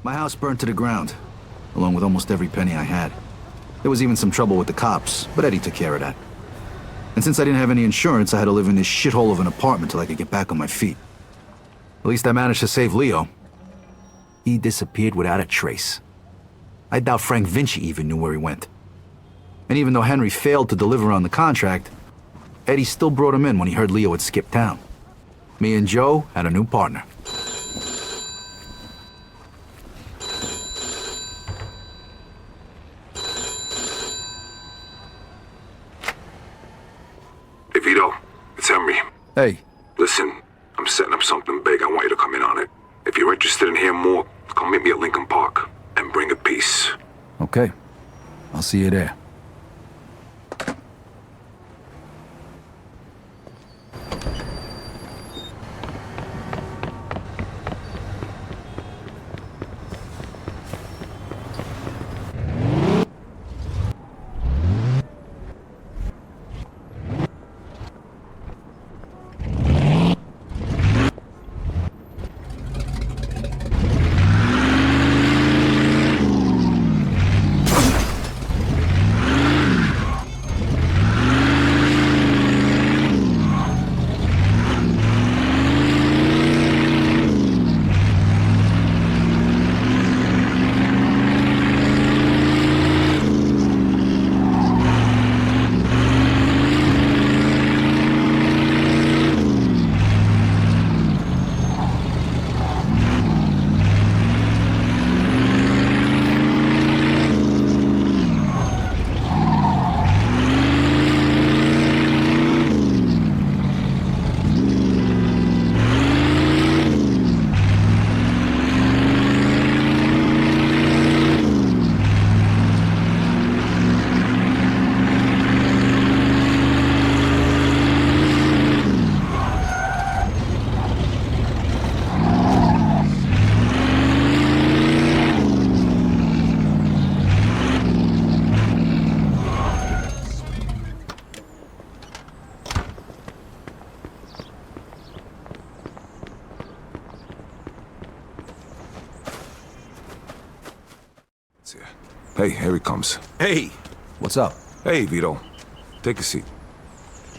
My house burned to the ground, along with almost every penny I had. There was even some trouble with the cops, but Eddie took care of that. And since I didn't have any insurance, I had to live in this shithole of an apartment till I could get back on my feet. At least I managed to save Leo. He disappeared without a trace. I doubt Frank Vinci even knew where he went. And even though Henry failed to deliver on the contract, Eddie still brought him in when he heard Leo had skipped town. Me and Joe had a new partner. Hey, Vito. It's Henry. Hey. Listen, I'm setting up something big. I want you to come in on it. If you're interested in hearing more, come meet me at Lincoln Park and bring a piece. Okay. I'll see you there. Hey, here he comes. Hey! What's up? Hey, Vito. Take a seat.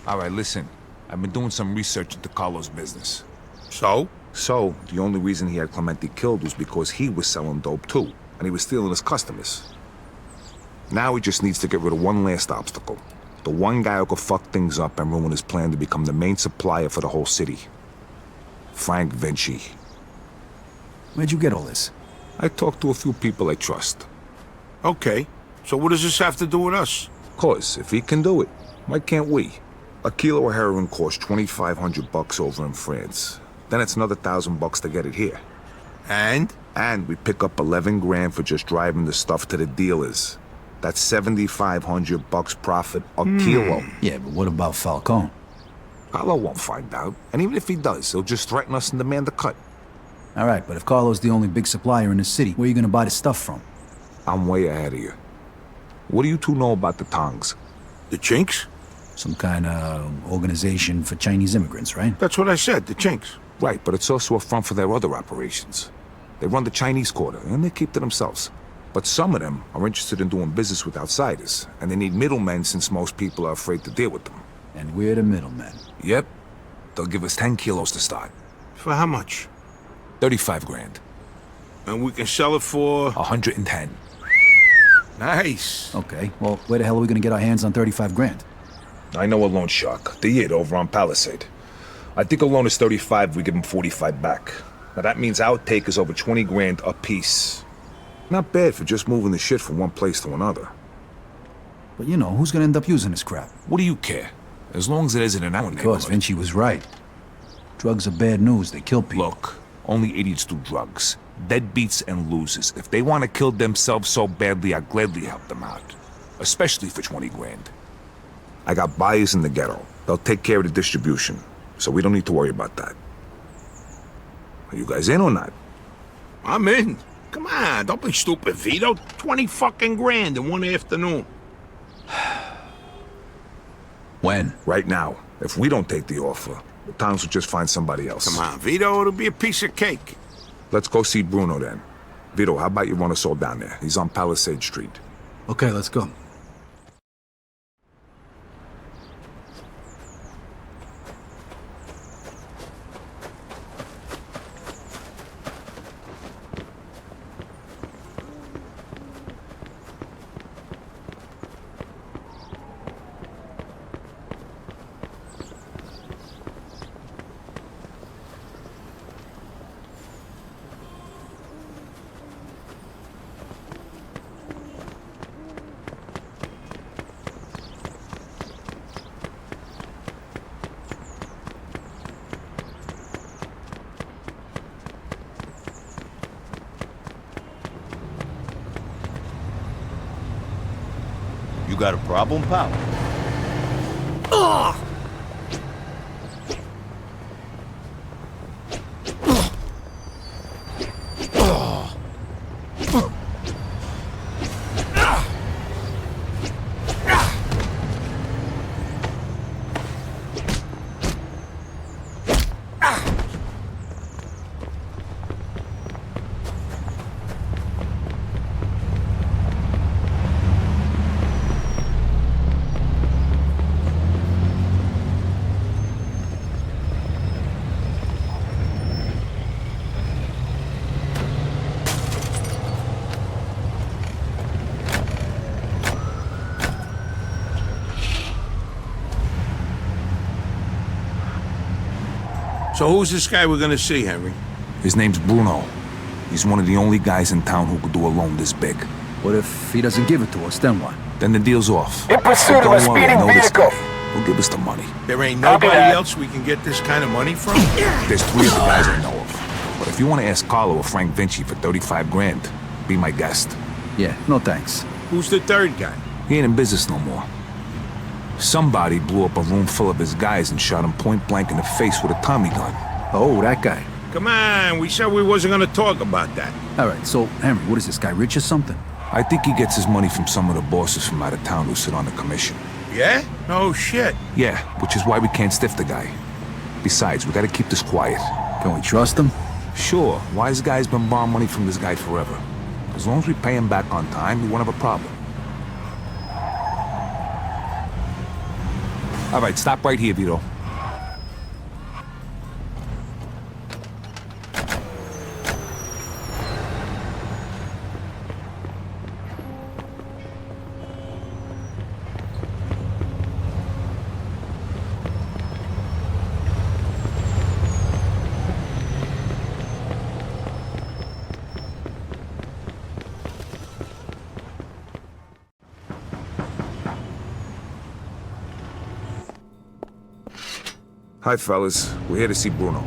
All right, listen. I've been doing some research into Carlos' business. So, the only reason he had Clemente killed was because he was selling dope too, and he was stealing his customers. Now he just needs to get rid of one last obstacle. The one guy who could fuck things up and ruin his plan to become the main supplier for the whole city. Frank Vinci. Where'd you get all this? I talked to a few people I trust. Okay, so what does this have to do with us? 'Cause if he can do it, why can't we? A kilo of heroin costs $2,500 over in France. Then it's another $1,000 to get it here. And? And we pick up 11 grand for just driving the stuff to the dealers. That's $7,500 profit a kilo. Yeah, but what about Falcone? Carlo won't find out. And even if he does, he'll just threaten us and demand a cut. All right, but if Carlo's the only big supplier in the city, where are you gonna buy the stuff from? I'm way ahead of you. What do you two know about the Tongs? The Chinks? Some kind of organization for Chinese immigrants, right? That's what I said, the Chinks. Right, but it's also a front for their other operations. They run the Chinese quarter, and they keep to themselves. But some of them are interested in doing business with outsiders, and they need middlemen since most people are afraid to deal with them. And we're the middlemen. Yep. They'll give us 10 kilos to start. For how much? 35 grand. And we can sell it for... 110. Nice. Okay, well, where the hell are we gonna get our hands on 35 grand? I know a loan shark. The Yid over on Palisade. I think a loan is 35, we give him 45 back. Now that means our take is over 20 grand a piece. Not bad for just moving the shit from one place to another. But you know, who's gonna end up using this crap? What do you care? As long as it isn't in our Because neighborhood. Vinci was right. Drugs are bad news, they kill people. Look, only idiots do drugs. Deadbeats and losers. If they want to kill themselves so badly, I'll gladly help them out. Especially for 20 grand. I got buyers in the ghetto. They'll take care of the distribution, so we don't need to worry about that. Are you guys in or not? I'm in. Come on, don't be stupid, Vito. 20 fucking grand in one afternoon. When? Right now. If we don't take the offer, the Tongs will just find somebody else. Come on, Vito, it'll be a piece of cake. Let's go see Bruno then. Vito, how about you run us all down there? He's on Palisade Street. Okay, let's go. You got a problem, pal? So who's this guy we're gonna see, Henry? His name's Bruno. He's one of the only guys in town who could do a loan this big. What if he doesn't give it to us, then what? Then the deal's off. In pursuit of a Don't worry, I speeding know this vehicle. guy. He'll give us the money. There ain't Copy nobody that. else we can get this kind of money from? There's 3 other guys I know of. But if you want to ask Carlo or Frank Vinci for 35 grand, be my guest. Yeah, no thanks. Who's the third guy? He ain't in business no more. Somebody blew up a room full of his guys and shot him point blank in the face with a Tommy gun. Oh, that guy. Come on, we said we wasn't gonna talk about that. All right, so, Henry, what is this guy, rich or something? I think he gets his money from some of the bosses from out of town who sit on the commission. Yeah? Oh, shit. Yeah, which is why we can't stiff the guy. Besides, we gotta keep this quiet. Can we trust him? Sure, wise guy's been borrowing money from this guy forever. As long as we pay him back on time, we won't have a problem. All right, stop right here, Vito. Hi, fellas. We're here to see Bruno.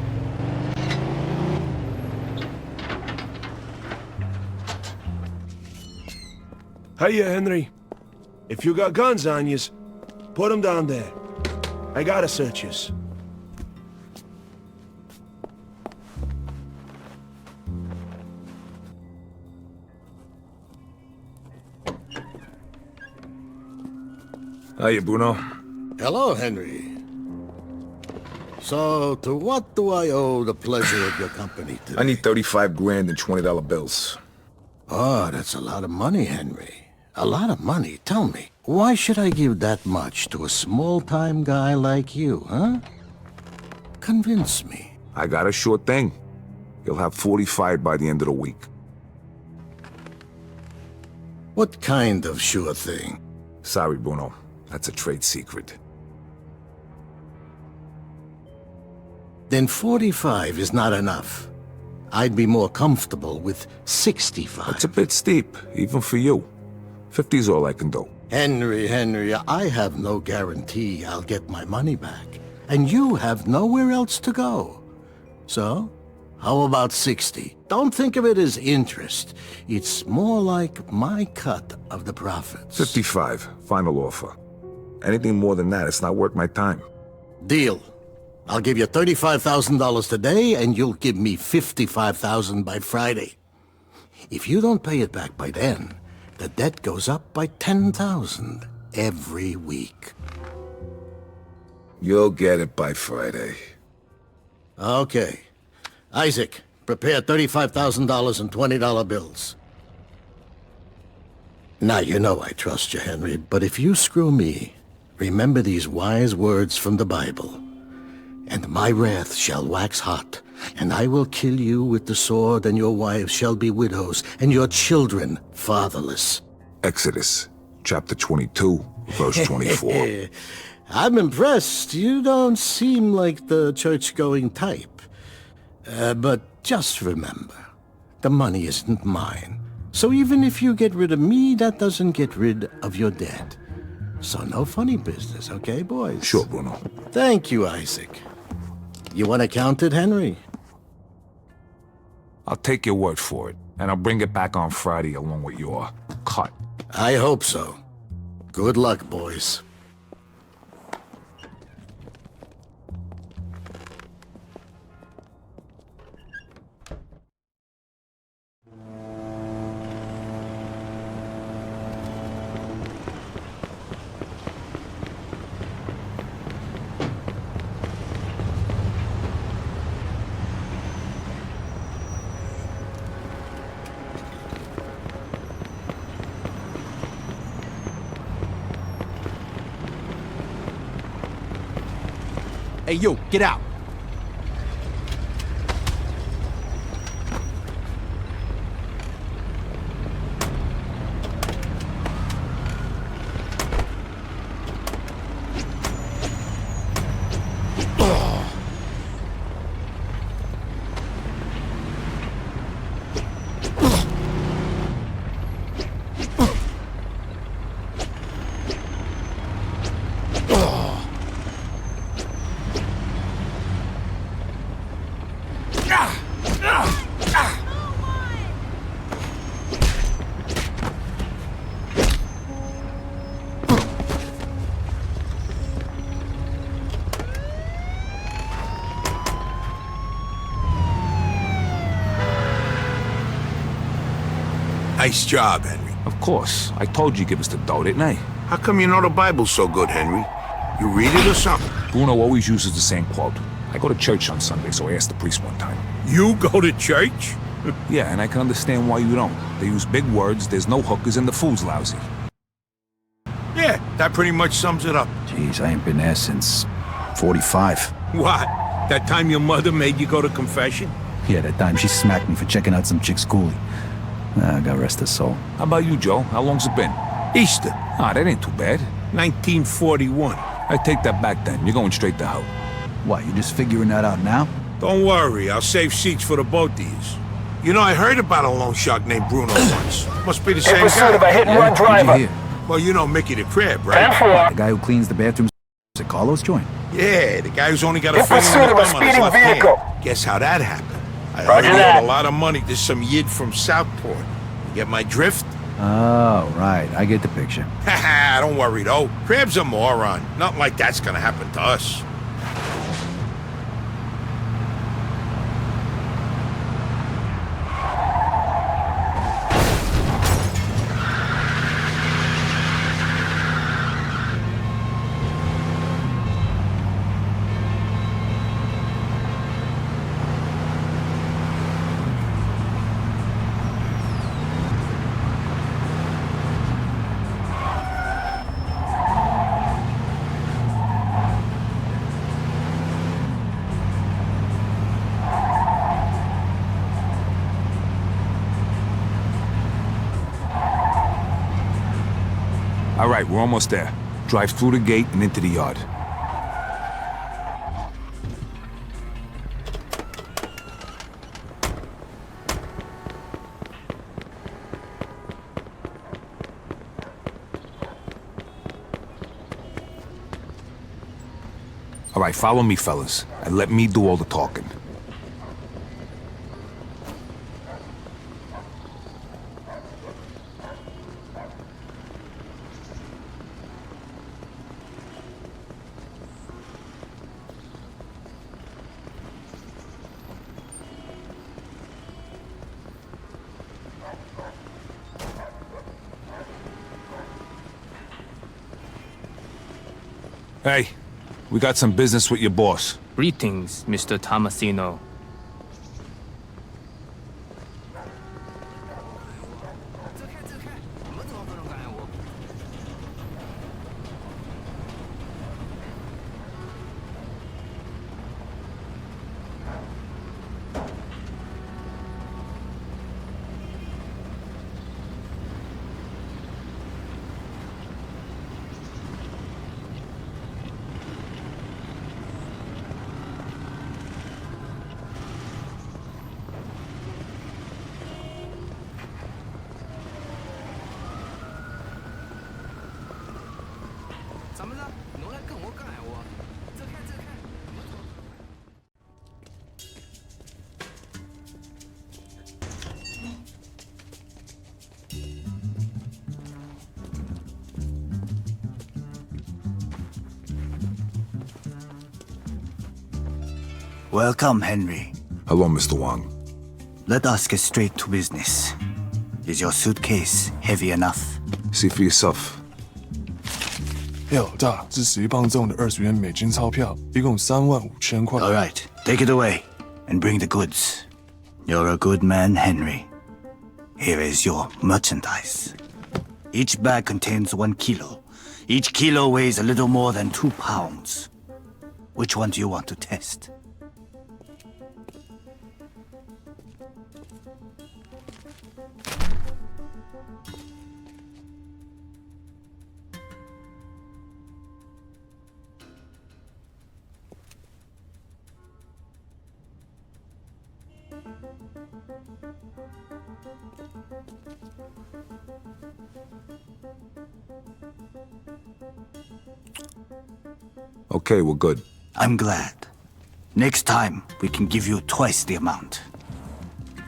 Hiya, Henry. If you got guns on yous, put 'em down there. I gotta search yous. Hiya, Bruno. Hello, Henry. So, to what do I owe the pleasure of your company today? I need 35 grand in $20 bills. Oh, that's a lot of money, Henry. A lot of money. Tell me, why should I give that much to a small-time guy like you, huh? Convince me. I got a sure thing. You'll have 45 by the end of the week. What kind of sure thing? Sorry, Bruno. That's a trade secret. Then 45 is not enough. I'd be more comfortable with 65. That's a bit steep, even for you. 50's all I can do. Henry, I have no guarantee I'll get my money back. And you have nowhere else to go. So, how about 60? Don't think of it as interest. It's more like my cut of the profits. 55, final offer. Anything more than that, it's not worth my time. Deal. I'll give you $35,000 today, and you'll give me $55,000 by Friday. If you don't pay it back by then, the debt goes up by $10,000 every week. You'll get it by Friday. Okay. Isaac, Prepare $35,000 in $20 bills. Now, you know I trust you, Henry, but if you screw me, remember these wise words from the Bible. And my wrath shall wax hot, and I will kill you with the sword, and your wives shall be widows, and your children fatherless. Exodus, chapter 22, verse 24. I'm impressed. You don't seem like the church-going type. But just remember, the money isn't mine. So even if you get rid of me, that doesn't get rid of your debt. So no funny business, okay, boys? Sure, Bruno. Thank you, Isaac. You want to count it, Henry? I'll take your word for it, and I'll bring it back on Friday along with your cut. I hope so. Good luck, boys. Hey, yo, get out. Nice job, Henry. Of course. I told you give us the dough, didn't I? How come you know the Bible so good, Henry? You read it or something? Bruno always uses the same quote. I go to church on Sunday, so I asked the priest one time. You go to church? Yeah, and I can understand why you don't. They use big words, there's no hookers, and the food's lousy. Yeah, that pretty much sums it up. Jeez, I ain't been there since 45. What? That time your mother made you go to confession? Yeah, that time she smacked me for checking out some chick's coolie. God rest her soul. How about you, Joe? How long's it been? Easter, Ah, that ain't too bad. 1941. I take that back then. You're going straight to hell. What, you just figuring that out now? Don't worry, I'll save seats for the both of yous. You know, I heard about a loan shark named Bruno once. Must be the same pursuit of a guy. hit-and-run driver. What'd you hear? Well, you know Mickey the Crab, right? Mafia. The guy who cleans the bathrooms at Carlos joint? Yeah, the guy who's only got a In finger pursuit and a of a thumb on his speeding left vehicle. hand. Guess how that happened? I Roger already that. owed a lot of money to some yid from Southport. You get my drift? Oh, right. I get the picture. Haha, don't worry though. Crab's a moron. Nothing like that's gonna happen to us. All right, we're almost there. Drive through the gate and into the yard. All right, follow me, fellas, and let me do all the talking. Hey, we got some business with your boss. Greetings, Mr. Tomasino. Welcome, Henry. Hello, Mr. Wang. Let us get straight to business. Is your suitcase heavy enough? See for yourself. 老大，这谁帮中的20元美金钞票，一共35000块。 All right, take it away and bring the goods. You're a good man, Henry. Here is your merchandise. Each bag contains 1 kilo. Each kilo weighs a little more than 2 pounds. Which one do you want to test? Okay, we're good. I'm glad. Next time, we can give you twice the amount.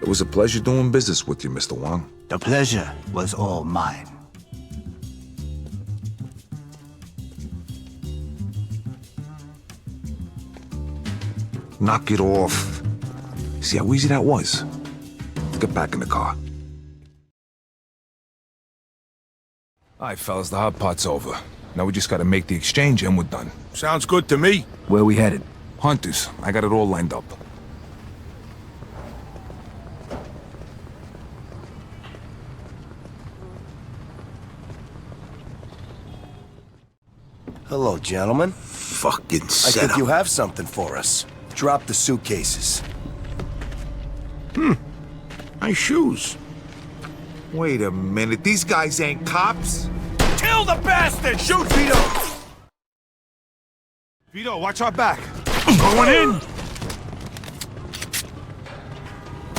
It was a pleasure doing business with you, Mr. Wang. The pleasure was all mine. Knock it off. See how easy that was? Get back in the car. Alright, fellas, the hot pot's over. Now we just gotta make the exchange and we're done. Sounds good to me. Where we headed? Hunters, I got it all lined up. Hello, gentlemen. Fucking I setup. think you have something for us. Drop the suitcases. My shoes. Wait a minute, these guys ain't cops? Kill the bastard! Shoot, Vito! Vito, watch our back. Going in!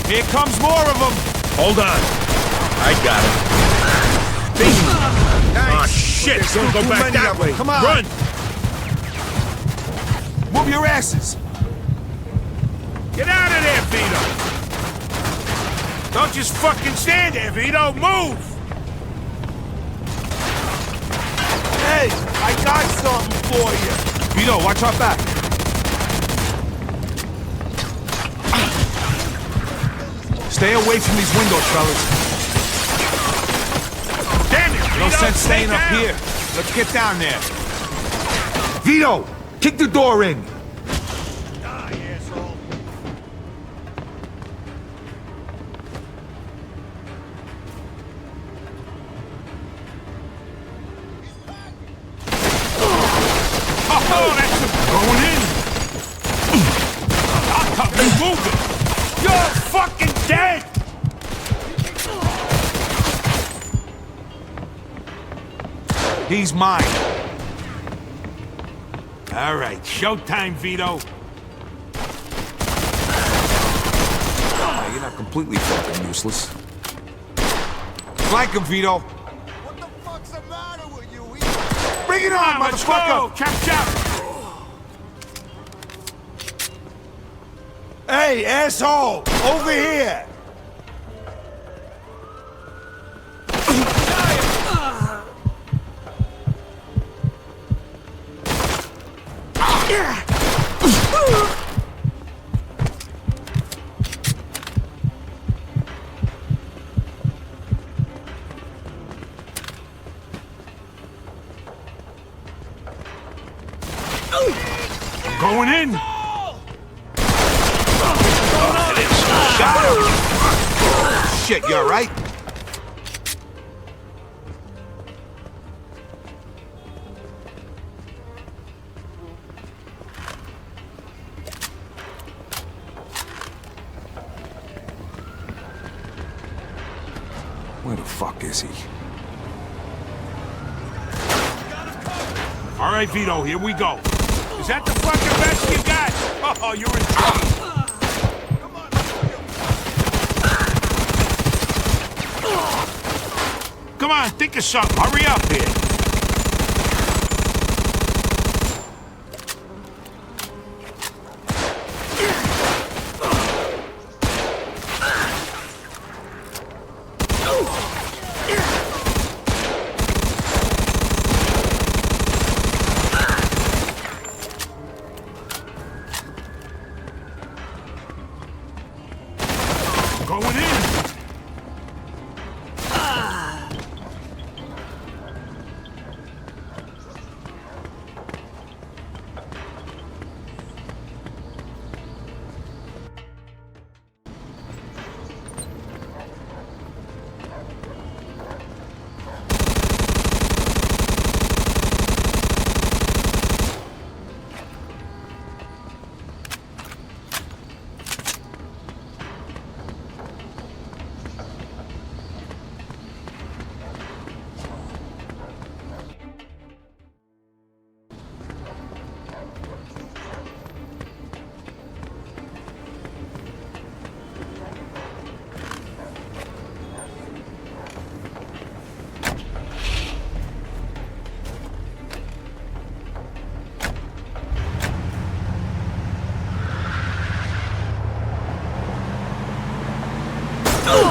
Here comes more of them. Hold on. I got it. Ah, shit! Don't go back that way. Come on. Run! Move your asses. Get out of there, Vito! Don't just fucking stand there, Vito! Move! Hey, I got something for you. Vito, watch our back. Stay away from these windows, fellas. Damn it, Vito! No sense Stay staying up down. here. Let's get down there. Vito, kick the door in. Die, asshole. Oh, that's going in. I'll cut me moving. You're fucking dead! He's mine. All right, showtime, Vito. Hey, you're not completely fucking useless. Flank him, Vito. What the fuck's the matter with you? Bring it Come on, on, let's go! motherfucker. Chop, chop! Hey, asshole! Over here! Going in! Got him! Shit, you alright? Where the fuck is he? All right, Vito, here we go. Is that the fucking best you got? Oh, you're in trouble. Come on, think of something. Hurry up here. Going in!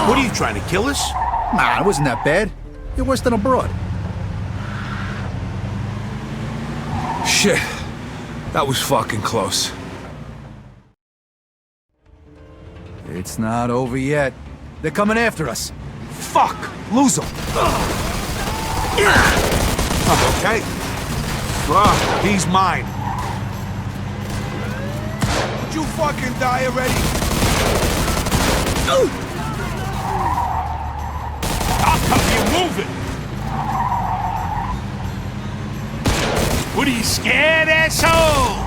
What are you trying to kill us? Nah, it wasn't that bad. You're worse than a broad. Shit. That was fucking close. It's not over yet. They're coming after us. Fuck! Lose him! Okay. He's mine. Would you fucking die already? I'll cover you moving! What are you scared, asshole?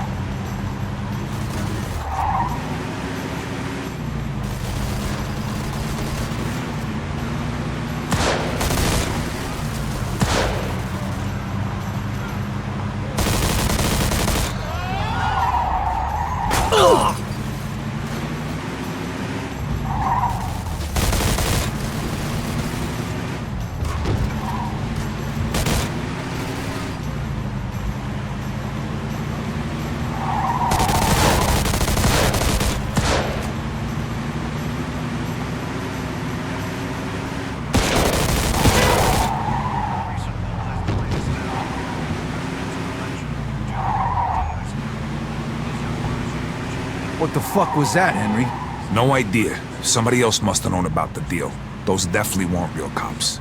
What the fuck was that, Henry? No idea. Somebody else must have known about the deal. Those definitely weren't real cops.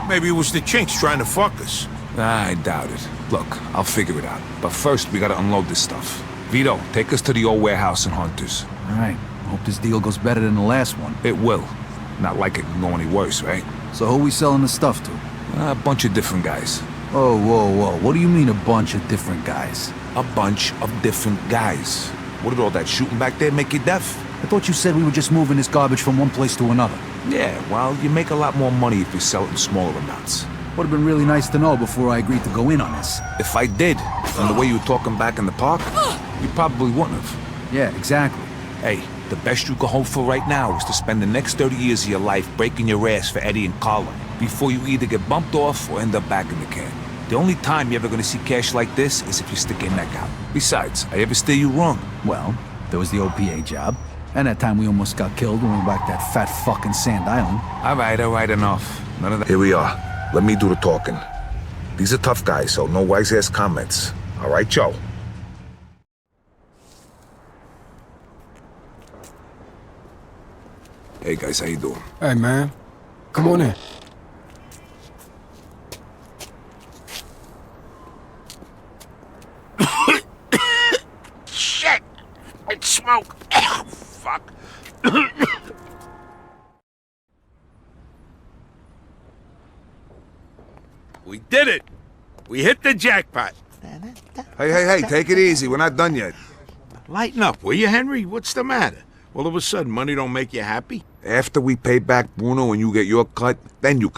Maybe it was the chinks trying to fuck us. I doubt it. Look, I'll figure it out. But first, we gotta unload this stuff. Vito, take us to the old warehouse in Hunters. All right. Hope this deal goes better than the last one. It will. Not like it can go any worse, right? So who we selling the stuff to? A bunch of different guys. Oh, whoa, whoa. What do you mean a bunch of different guys? A bunch of different guys. What did all that shooting back there make you deaf? I thought you said we were just moving this garbage from one place to another. Yeah, well, you make a lot more money if you sell it in smaller amounts. Would have been really nice to know before I agreed to go in on this. If I did, from the way you were talking back in the park, you probably wouldn't have. Yeah, exactly. Hey, the best you can hope for right now is to spend the next 30 years of your life breaking your ass for Eddie and Carla before you either get bumped off or end up back in the can. The only time you're ever gonna see cash like this is if you stick your neck out. Besides, I ever steer you wrong? Well, there was the OPA job, and that time we almost got killed when we whacked that fat fucking Sand Island. All right, enough. None of that. Here we are. Let me do the talking. These are tough guys, so no wise-ass comments. All right, Joe? Hey, guys, how you doing? Hey, man. Come on in. Shit! It's smoke! Oh, fuck. We did it! We hit the jackpot. Hey, take it easy. We're not done yet. Lighten up, will you, Henry? What's the matter? All of a sudden, money don't make you happy? After we pay back Bruno and you get your cut, then you